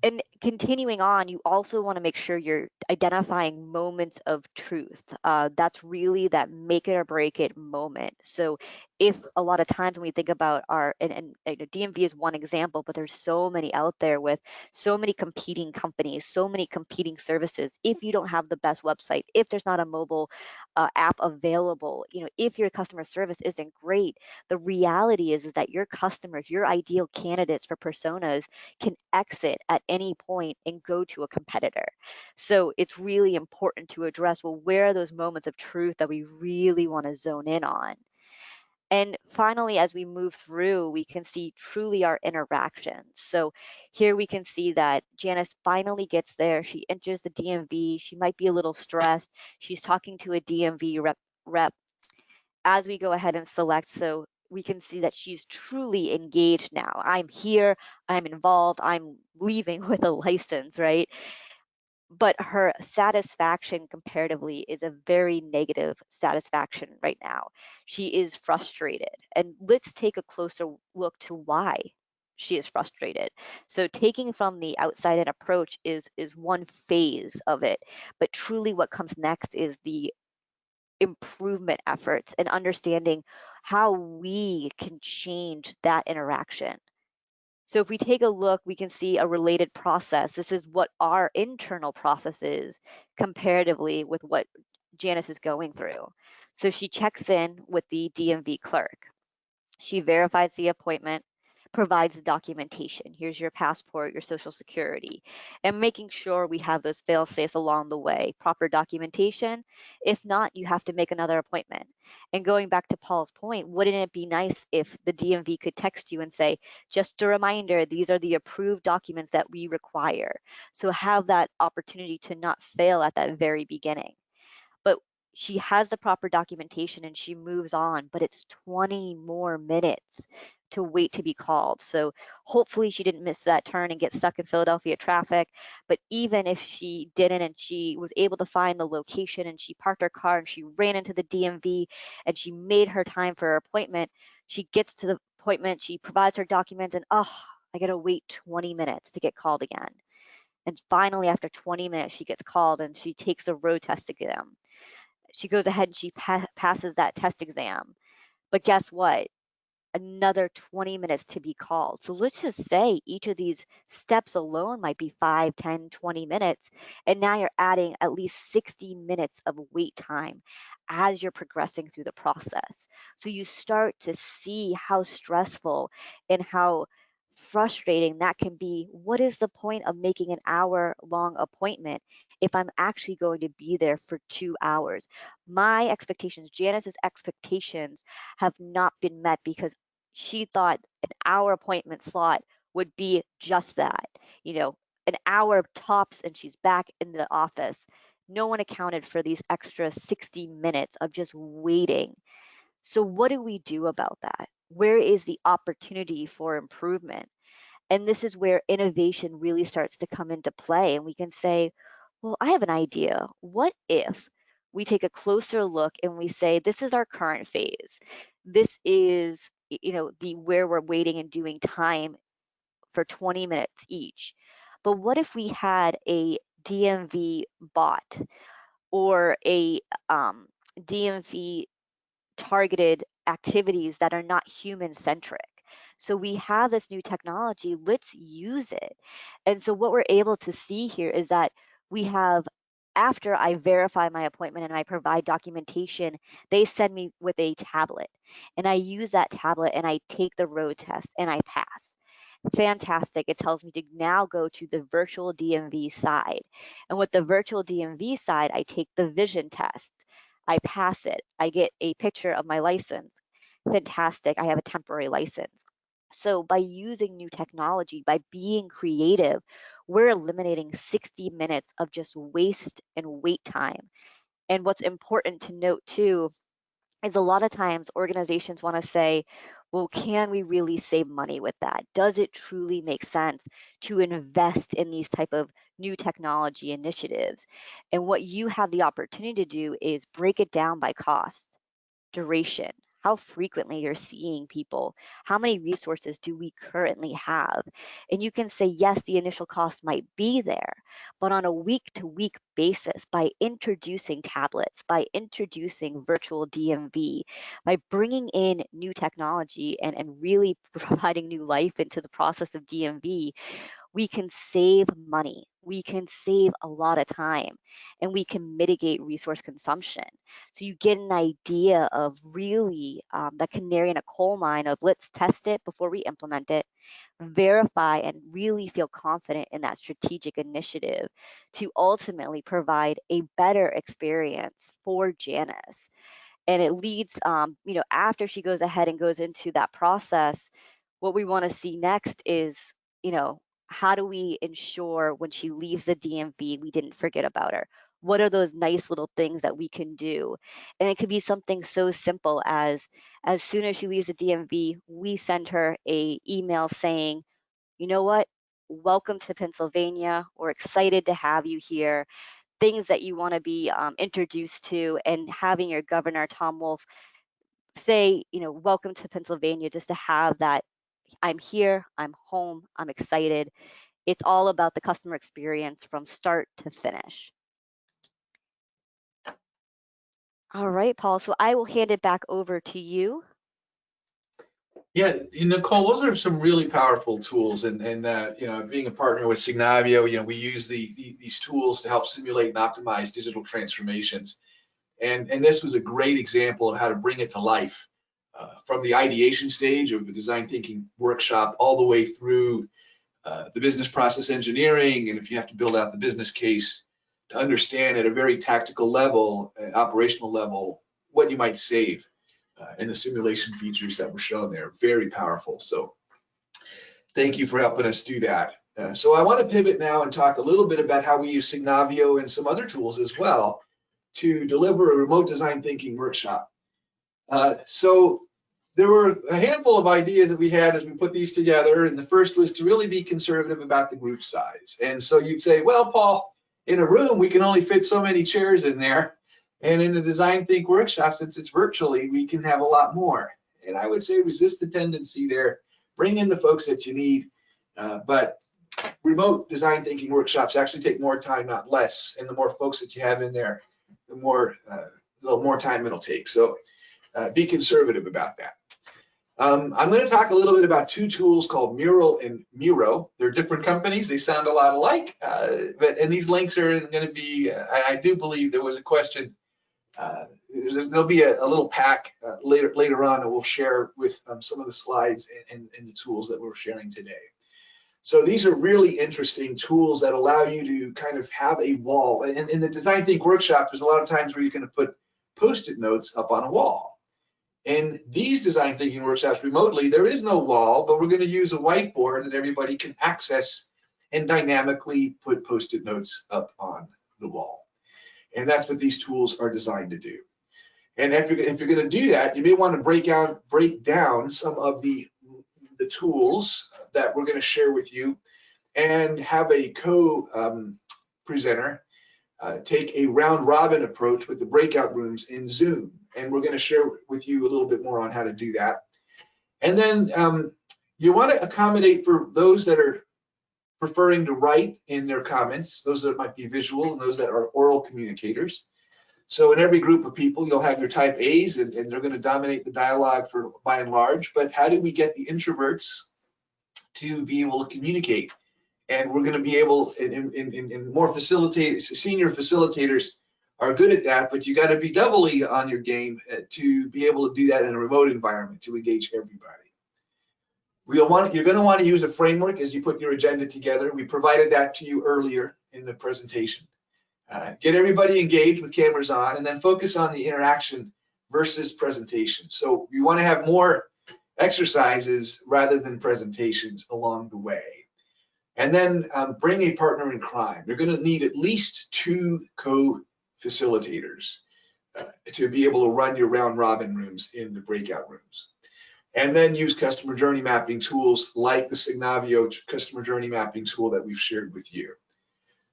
And continuing on, you also want to make sure you're identifying moments of truth. That's really that make it or break it moment. So if a lot of times when we think about our, and DMV is one example, but there's so many out there with so many competing companies, so many competing services. If you don't have the best website, if there's not a mobile app available, if your customer service isn't great, the reality is that your customers, your ideal candidates for personas can exit at any point and go to a competitor. So it's really important to address, well, where are those moments of truth that we really want to zone in on? And finally, as we move through, we can see truly our interactions. So here we can see that Janice finally gets there. She enters the DMV. She might be a little stressed. She's talking to a DMV rep. As we go ahead and select, so we can see that she's truly engaged now. I'm here, I'm involved, I'm leaving with a license, right? But her satisfaction comparatively is a very negative satisfaction right now. She is frustrated. And let's take a closer look to why she is frustrated. So taking from the outside in approach is one phase of it, but truly what comes next is the improvement efforts and understanding how we can change that interaction. So if we take a look, we can see a related process. This is what our internal process is comparatively with what Janice is going through. So she checks in with the DMV clerk. She verifies the appointment, provides the documentation. Here's your passport, your social security, and making sure we have those fail safes along the way. Proper documentation. If not, you have to make another appointment. And going back to Paul's point, wouldn't it be nice if the DMV could text you and say, just a reminder, these are the approved documents that we require. So have that opportunity to not fail at that very beginning. But she has the proper documentation and she moves on, but it's 20 more minutes to wait to be called. So hopefully she didn't miss that turn and get stuck in Philadelphia traffic. But even if she didn't and she was able to find the location and she parked her car and she ran into the DMV and she made her time for her appointment, she gets to the appointment, she provides her documents, and I gotta wait 20 minutes to get called again. And finally, after 20 minutes, she gets called and she takes a road test exam. She goes ahead and she passes that test exam. But guess what? Another 20 minutes to be called. So let's just say each of these steps alone might be 5, 10, 20 minutes. And now you're adding at least 60 minutes of wait time as you're progressing through the process. So you start to see how stressful and how frustrating that can be. What is the point of making an hour-long appointment if I'm actually going to be there for 2 hours? My expectations, Janice's expectations, have not been met because she thought an hour appointment slot would be just that, an hour tops and she's back in the office. No one accounted for these extra 60 minutes of just waiting. So what do we do about that? Where is the opportunity for improvement? And this is where innovation really starts to come into play. And we can say, well, I have an idea. What if we take a closer look and we say, this is our current phase. This is, the where we're waiting and doing time for 20 minutes each. But what if we had a DMV bot or a DMV targeted activities that are not human centric? So we have this new technology, let's use it. And so what we're able to see here is that we have, after I verify my appointment and I provide documentation, they send me with a tablet and I use that tablet and I take the road test and I pass. Fantastic. It tells me to now go to the virtual DMV side. And with the virtual DMV side, I take the vision test. I pass it. I get a picture of my license. Fantastic. I have a temporary license. So by using new technology, by being creative, we're eliminating 60 minutes of just waste and wait time. And what's important to note too is a lot of times organizations want to say, Well, can we really save money with that? Does it truly make sense to invest in these type of new technology initiatives? And what you have the opportunity to do is break it down by cost, duration, how frequently you're seeing people, how many resources do we currently have? And you can say, yes, the initial cost might be there, but on a week to week basis, by introducing tablets, by introducing virtual DMV, by bringing in new technology and really providing new life into the process of DMV, we can save money, we can save a lot of time, and we can mitigate resource consumption. So you get an idea of really that canary in a coal mine of let's test it before we implement it, verify and really feel confident in that strategic initiative to ultimately provide a better experience for Janice. And it leads, after she goes ahead and goes into that process, what we want to see next is, you know, how do we ensure when she leaves the DMV, we didn't forget about her? What are those nice little things that we can do? And it could be something so simple as soon as she leaves the DMV, we send her a email saying, you know what? Welcome to Pennsylvania. We're excited to have you here. Things that you want to be introduced to, and having your governor, Tom Wolf, say, welcome to Pennsylvania, just to have that I'm here, I'm home, I'm excited. It's all about the customer experience from start to finish. All right, Paul, so I will hand it back over to you. Yeah, Nicole, those are some really powerful tools, and being a partner with Signavio, we use these tools to help simulate and optimize digital transformations, and this was a great example of how to bring it to life from the ideation stage of a design thinking workshop all the way through the business process engineering, and if you have to build out the business case to understand at a very tactical level, operational level, what you might save. And the simulation features that were shown there, very powerful. So thank you for helping us do that. So I want to pivot now and talk a little bit about how we use Signavio and some other tools as well to deliver a remote design thinking workshop. So there were a handful of ideas that we had as we put these together, and the first was to really be conservative about the group size. And so you'd say, well, Paul, in a room we can only fit so many chairs in there. And in a design think workshop, since it's virtually, we can have a lot more. And I would say resist the tendency there. Bring in the folks that you need. But remote design thinking workshops actually take more time, not less. And the more folks that you have in there, the more time it'll take. So be conservative about that. I'm going to talk a little bit about two tools called Mural and Miro. They're different companies. They sound a lot alike, and these links are going to be, I do believe there was a question. There'll be a little pack later on that we'll share with some of the slides and the tools that we're sharing today. So these are really interesting tools that allow you to kind of have a wall. And in the Design Think workshop, there's a lot of times where you can put Post-it notes up on a wall. In these design thinking workshops remotely, there is no wall, but we're going to use a whiteboard that everybody can access and dynamically put Post-it notes up on the wall. And that's what these tools are designed to do. And if you're going to do that, you may want to break down some of the tools that we're going to share with you and have a co-presenter take a round robin approach with the breakout rooms in Zoom. And we're going to share with you a little bit more on how to do that. And then you want to accommodate for those that are preferring to write in their comments, those that might be visual and those that are oral communicators. So in every group of people, you'll have your type A's, and they're going to dominate the dialogue by and large. But how do we get the introverts to be able to communicate? And we're going to be able, in more facilitators, senior facilitators are good at that, but you got to be doubly on your game to be able to do that in a remote environment to engage everybody. You're going to want to use a framework as you put your agenda together. We provided that to you earlier in the presentation. Get everybody engaged with cameras on, and then focus on the interaction versus presentation. So you want to have more exercises rather than presentations along the way. And then bring a partner in crime. You're going to need at least 2 co-facilitators to be able to run your round robin rooms in the breakout rooms. and then use customer journey mapping tools like the Signavio customer journey mapping tool that we've shared with you.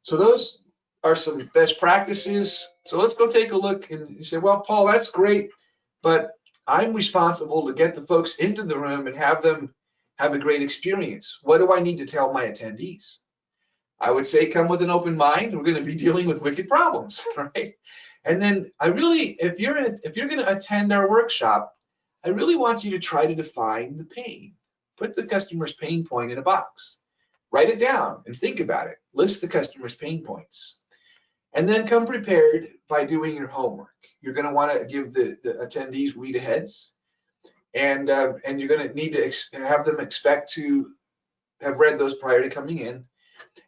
So those are some best practices. So let's go take a look, and you say, well, Paul, that's great, but I'm responsible to get the folks into the room and have them have a great experience. What do I need to tell my attendees? I would say come with an open mind. We're going to be dealing with wicked problems, right? And then if you're going to attend our workshop, I really want you to try to define the pain. Put the customer's pain point in a box. Write it down and think about it. List the customer's pain points. And then come prepared by doing your homework. You're going to want to give the attendees read aheads, and you're going to need to have them expect to have read those prior to coming in,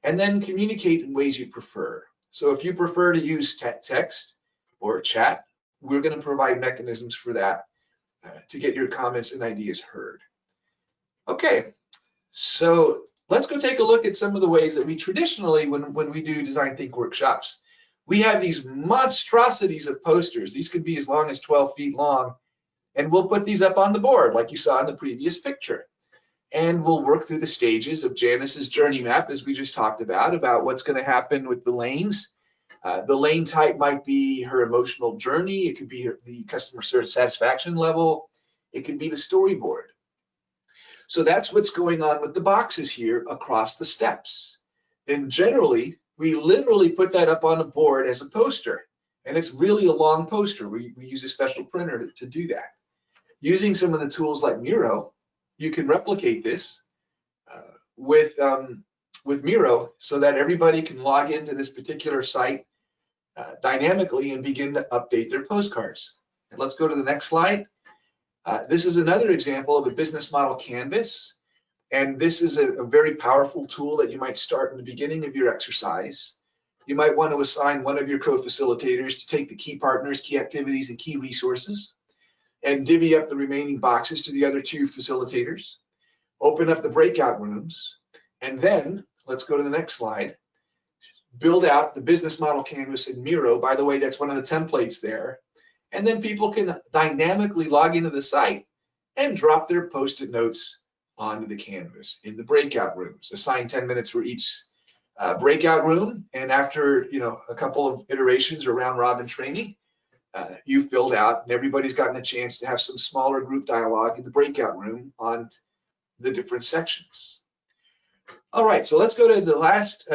and then communicate in ways you prefer. So if you prefer to use text or chat, we're going to provide mechanisms for that to get your comments and ideas heard. Okay, so let's go take a look at some of the ways that we traditionally, when we do design think workshops, we have these monstrosities of posters. These could be as long as 12 feet long, and we'll put these up on the board like you saw in the previous picture. And we'll work through the stages of Janice's journey map, as we just talked about what's going to happen with the lanes. The lane type might be her emotional journey. It could be the customer service satisfaction level. It could be the storyboard. So that's what's going on with the boxes here across the steps. And generally, we literally put that up on a board as a poster. And it's really a long poster. We use a special printer to do that. Using some of the tools like Miro, you can replicate this with Miro so that everybody can log into this particular site dynamically and begin to update their postcards. And let's go to the next slide. This is another example of a business model canvas. And this is a very powerful tool that you might start in the beginning of your exercise. You might want to assign one of your co-facilitators to take the key partners, key activities, and key resources, and divvy up the remaining boxes to the other two facilitators. Open up the breakout rooms, and then let's go to the next slide. Build out the business model canvas in Miro. By the way, that's one of the templates there. And then people can dynamically log into the site and drop their Post-it notes onto the canvas in the breakout rooms. Assign 10 minutes for each breakout room, and after a couple of iterations or round robin training, you've filled out, and everybody's gotten a chance to have some smaller group dialogue in the breakout room on the different sections. All right, so let's go to the last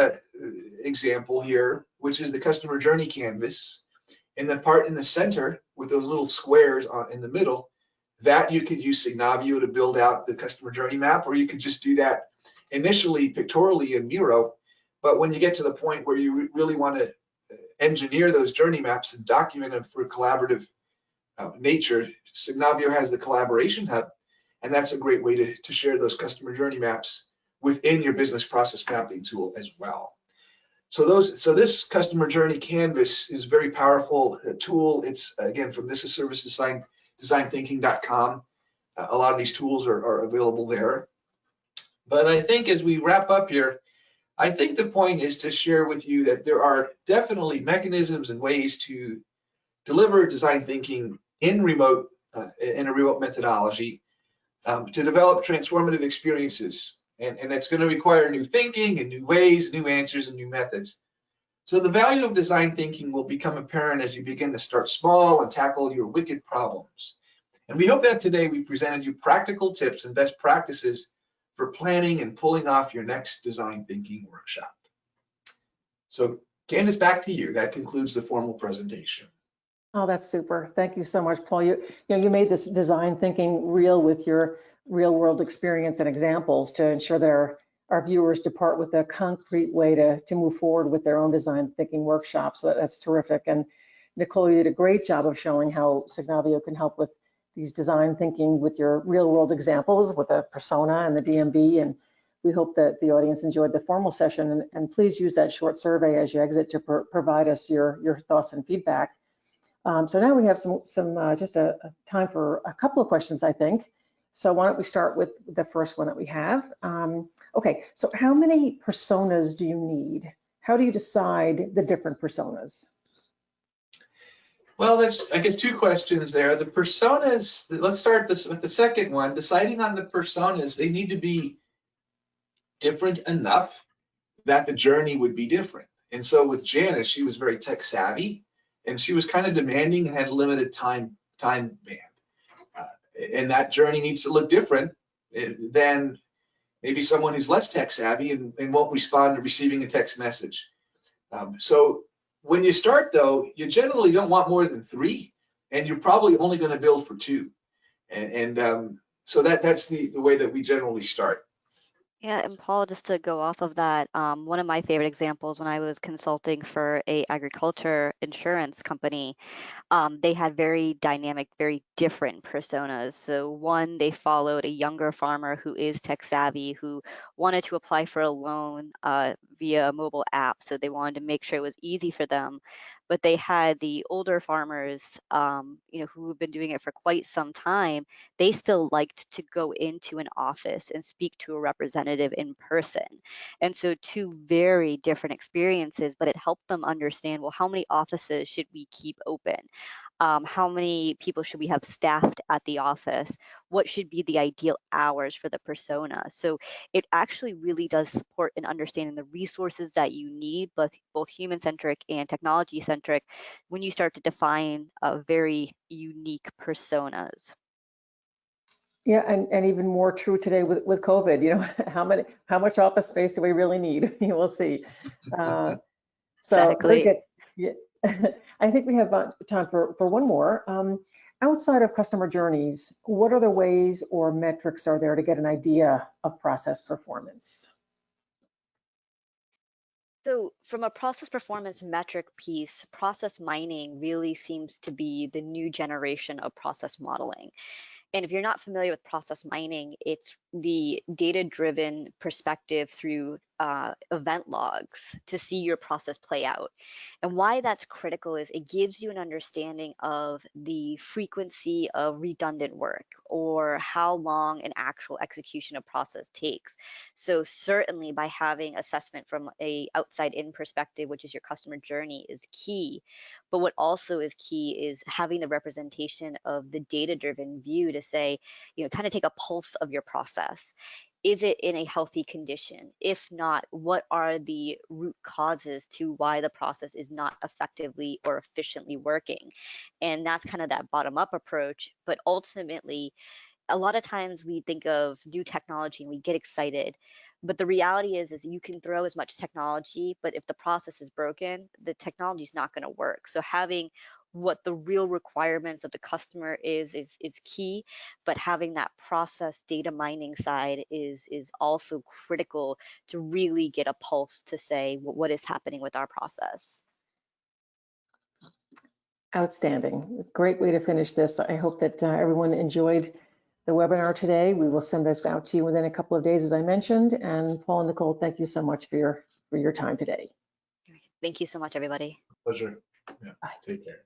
example here, which is the customer journey canvas. In the part in the center with those little squares in the middle, that you could use Signavio to build out the customer journey map, or you could just do that initially pictorially in Miro. But when you get to the point where you really want to engineer those journey maps and document them for collaborative nature, Signavio has the collaboration hub, and that's a great way to share those customer journey maps within your business process mapping tool as well. So this customer journey canvas is a very powerful tool. It's again from this is service designthinking.com. A lot of these tools are available there. But I think as we wrap up here, I think the point is to share with you that there are definitely mechanisms and ways to deliver design thinking in a remote methodology to develop transformative experiences. And it's going to require new thinking and new ways, new answers, and new methods. So the value of design thinking will become apparent as you begin to start small and tackle your wicked problems. And we hope that today we presented you practical tips and best practices for planning and pulling off your next design thinking workshop. So Candace, back to you. That concludes the formal presentation. Oh, that's super. Thank you so much, Paul. You made this design thinking real with your real world experience and examples to ensure that our viewers depart with a concrete way to move forward with their own design thinking workshops. So that's terrific. And Nicole, you did a great job of showing how Signavio can help with these design thinking with your real world examples with the persona and the DMV. And we hope that the audience enjoyed the formal session, and please use that short survey as you exit to provide us your thoughts and feedback. So now we have just a time for a couple of questions, I think. So why don't we start with the first one that we have. Okay, so how many personas do you need? How do you decide the different personas? Well, I guess, two questions there. The personas, let's start with the second one. Deciding on the personas, they need to be different enough that the journey would be different. And so with Janice, she was very tech savvy, and she was kind of demanding and had limited time band. And that journey needs to look different than maybe someone who's less tech savvy and won't respond to receiving a text message. So when you start, though, you generally don't want more than 3, and you're probably only going to build for 2. So that's the way that we generally start. Yeah, and Paul, just to go off of that, one of my favorite examples when I was consulting for a agriculture insurance company, they had very dynamic, very different personas. So one, they followed a younger farmer who is tech savvy, who wanted to apply for a loan via a mobile app. So they wanted to make sure it was easy for them. But they had the older farmers, who have been doing it for quite some time. They still liked to go into an office and speak to a representative in person. And so 2 very different experiences, but it helped them understand, well, how many offices should we keep open? How many people should we have staffed at the office? What should be the ideal hours for the persona? So it actually really does support in understanding the resources that you need, both human-centric and technology-centric, when you start to define very unique personas. Yeah, and even more true today with COVID, how much office space do we really need? We'll see. So very Exactly. good. Yeah. I think we have time for one more. Outside of customer journeys, what other ways or metrics are there to get an idea of process performance? So from a process performance metric piece, process mining really seems to be the new generation of process modeling. And if you're not familiar with process mining, it's the data-driven perspective through event logs to see your process play out. And why that's critical is it gives you an understanding of the frequency of redundant work or how long an actual execution of process takes. So certainly by having assessment from a outside in perspective, which is your customer journey, is key. But what also is key is having the representation of the data-driven view to say, kind of take a pulse of your process. Is it in a healthy condition? If not, what are the root causes to why the process is not effectively or efficiently working? And that's kind of that bottom-up approach. But ultimately, a lot of times we think of new technology and we get excited, but the reality is you can throw as much technology, but if the process is broken, the technology is not going to work. So having what the real requirements of the customer is key, but having that process data mining side is also critical to really get a pulse to say what is happening with our process. Outstanding. It's a great way to finish this. I hope that everyone enjoyed the webinar today. We will send this out to you within a couple of days, as I mentioned. And Paul and Nicole, thank you so much for your time today. Thank you so much, everybody. Pleasure. Yeah. Bye. Take care.